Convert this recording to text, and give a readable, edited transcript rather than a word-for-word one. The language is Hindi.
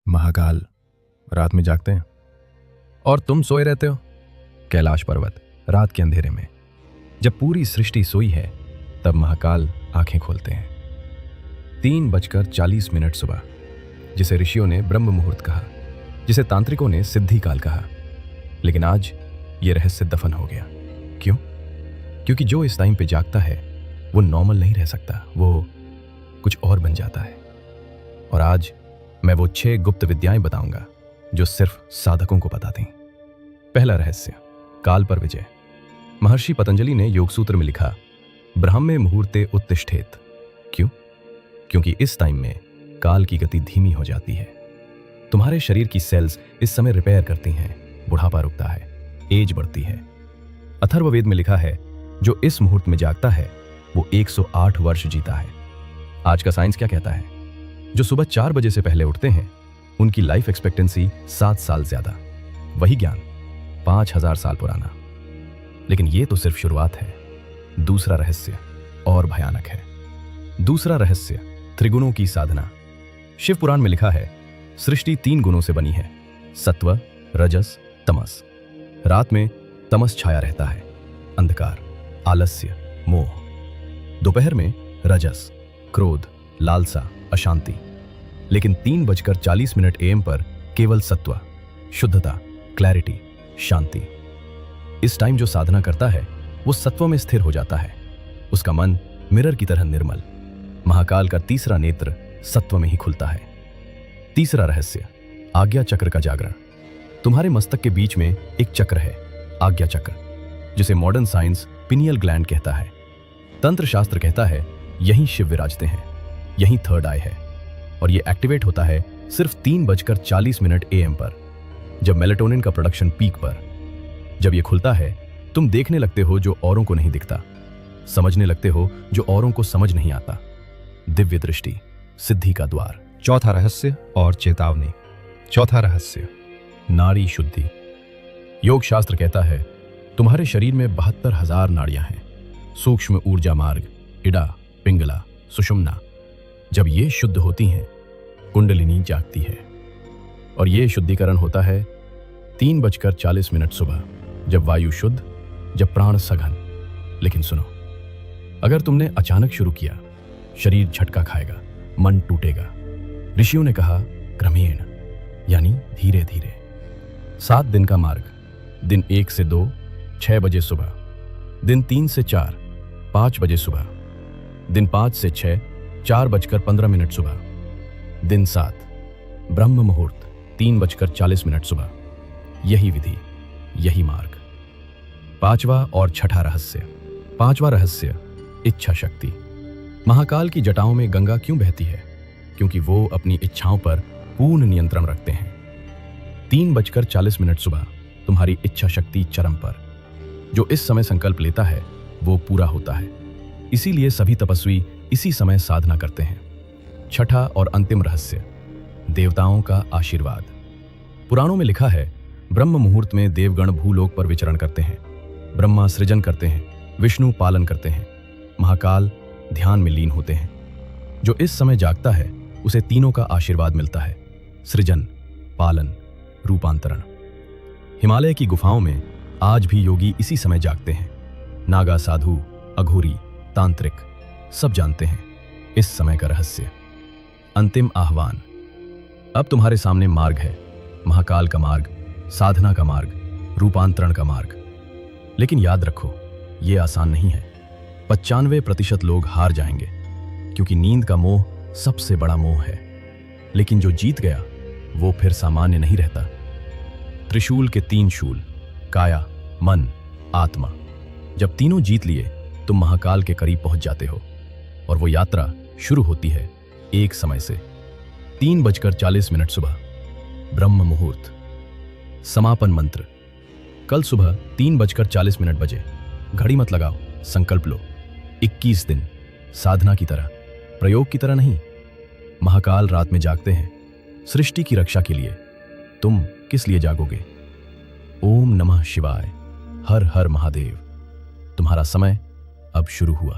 महाकाल रात में जागते हैं और तुम सोए रहते हो। कैलाश पर्वत रात के अंधेरे में जब पूरी सृष्टि सोई है तब महाकाल आंखें खोलते हैं। 3:40 सुबह, जिसे ऋषियों ने ब्रह्म मुहूर्त कहा, जिसे तांत्रिकों ने सिद्धि काल कहा। लेकिन आज यह रहस्य दफन हो गया। क्यों? क्योंकि जो इस टाइम पे जागता है वो नॉर्मल नहीं रह सकता, वो कुछ और बन जाता है। और आज मैं वो 6 गुप्त विद्याएं बताऊंगा जो सिर्फ साधकों को पता थीं। पहला रहस्य, काल पर विजय। महर्षि पतंजलि ने योग सूत्र में लिखा, ब्राह्मे मुहूर्ते उत्तिष्ठेत। क्यों? क्योंकि इस टाइम में काल की गति धीमी हो जाती है। तुम्हारे शरीर की सेल्स इस समय रिपेयर करती हैं, बुढ़ापा रुकता है, एज बढ़ती है। अथर्ववेद में लिखा है, जो इस मुहूर्त में जागता है वो 108 वर्ष जीता है। आज का साइंस क्या कहता है? जो सुबह 4 बजे से पहले उठते हैं उनकी लाइफ एक्सपेक्टेंसी 7 साल ज्यादा। वही ज्ञान 5000 साल पुराना। लेकिन ये तो सिर्फ शुरुआत है। दूसरा रहस्य और भयानक है। दूसरा रहस्य, त्रिगुणों की साधना। शिव पुराण में लिखा है, सृष्टि 3 गुणों से बनी है, सत्व, रजस, तमस। रात में तमस छाया रहता है, अंधकार, आलस्य, मोह। दोपहर में रजस, क्रोध, लालसा, अशांति। लेकिन 3:40 AM पर केवल सत्व, शुद्धता, क्लैरिटी, शांति। इस टाइम जो साधना करता है वो सत्व में स्थिर हो जाता है। उसका मन मिरर की तरह निर्मल। महाकाल का तीसरा नेत्र सत्व में ही खुलता है। तीसरा रहस्य, आज्ञा चक्र का जागरण। तुम्हारे मस्तक के बीच में एक चक्र है, आज्ञा चक्र, जिसे मॉडर्न साइंस पिनियल ग्लैंड कहता है। तंत्र शास्त्र कहता है यहीं शिव विराजते हैं, यहीं थर्ड आई है। और यह एक्टिवेट होता है सिर्फ 3:40 AM पर, जब मेलेटोनिन का प्रोडक्शन पीक पर। जब यह खुलता है तुम देखने लगते हो जो औरों को नहीं दिखता, समझने लगते हो जो औरों को समझ नहीं आता। दिव्य दृष्टि, सिद्धि का द्वार। चौथा रहस्य और चेतावनी। चौथा रहस्य, नाड़ी शुद्धि। योग शास्त्र कहता है तुम्हारे शरीर में 72,000 नाड़ियां हैं। सूक्ष्म ऊर्जा मार्ग, इड़ा, पिंगला, सुषुम्ना। जब ये शुद्ध होती हैं कुंडलिनी जागती है। और ये शुद्धिकरण होता है 3:40 सुबह, जब वायु शुद्ध, जब प्राण सघन। लेकिन सुनो, अगर तुमने अचानक शुरू किया शरीर झटका खाएगा, मन टूटेगा। ऋषियों ने कहा क्रमेण, यानी धीरे धीरे। 7 दिन का मार्ग। दिन 1 से 2 6 बजे सुबह। दिन 3 से 4 5 बजे सुबह। दिन 5 से 6 4:15 सुबह। दिन 7 ब्रह्म मुहूर्त 3:40 सुबह। यही विधि, यही मार्ग। पांचवा और छठा रहस्य। पांचवा रहस्य, इच्छा शक्ति। महाकाल की जटाओं में गंगा क्यों बहती है? क्योंकि वो अपनी इच्छाओं पर पूर्ण नियंत्रण रखते हैं। 3:40 सुबह तुम्हारी इच्छा शक्ति चरम पर। जो इस समय संकल्प लेता है वो पूरा होता है। इसीलिए सभी तपस्वी इसी समय साधना करते हैं। छठा और अंतिम रहस्य, देवताओं का आशीर्वाद। पुराणों में लिखा है, ब्रह्म मुहूर्त में देवगण भूलोक पर विचरण करते हैं। ब्रह्मा सृजन करते हैं, विष्णु पालन करते हैं, महाकाल ध्यान में लीन होते हैं। जो इस समय जागता है उसे तीनों का आशीर्वाद मिलता है, सृजन, पालन, रूपांतरण। हिमालय की गुफाओं में आज भी योगी इसी समय जागते हैं। नागा, साधु, अघोरी, तांत्रिक सब जानते हैं इस समय का रहस्य। अंतिम आह्वान। अब तुम्हारे सामने मार्ग है, महाकाल का मार्ग, साधना का मार्ग, रूपांतरण का मार्ग। लेकिन याद रखो, यह आसान नहीं है। 95% लोग हार जाएंगे, क्योंकि नींद का मोह सबसे बड़ा मोह है। लेकिन जो जीत गया वो फिर सामान्य नहीं रहता। त्रिशूल के 3 शूल, काया, मन, आत्मा। जब तीनों जीत लिए तुम महाकाल के करीब पहुंच जाते हो। और वो यात्रा शुरू होती है एक समय से। 3:40 सुबह, ब्रह्म मुहूर्त। समापन मंत्र। कल सुबह 3:40 बजे। घड़ी मत लगाओ, संकल्प लो। 21 दिन साधना की तरह, प्रयोग की तरह नहीं। महाकाल रात में जागते हैं सृष्टि की रक्षा के लिए। तुम किस लिए जागोगे? ओम नमः शिवाय, हर हर महादेव। तुम्हारा समय अब शुरू हुआ।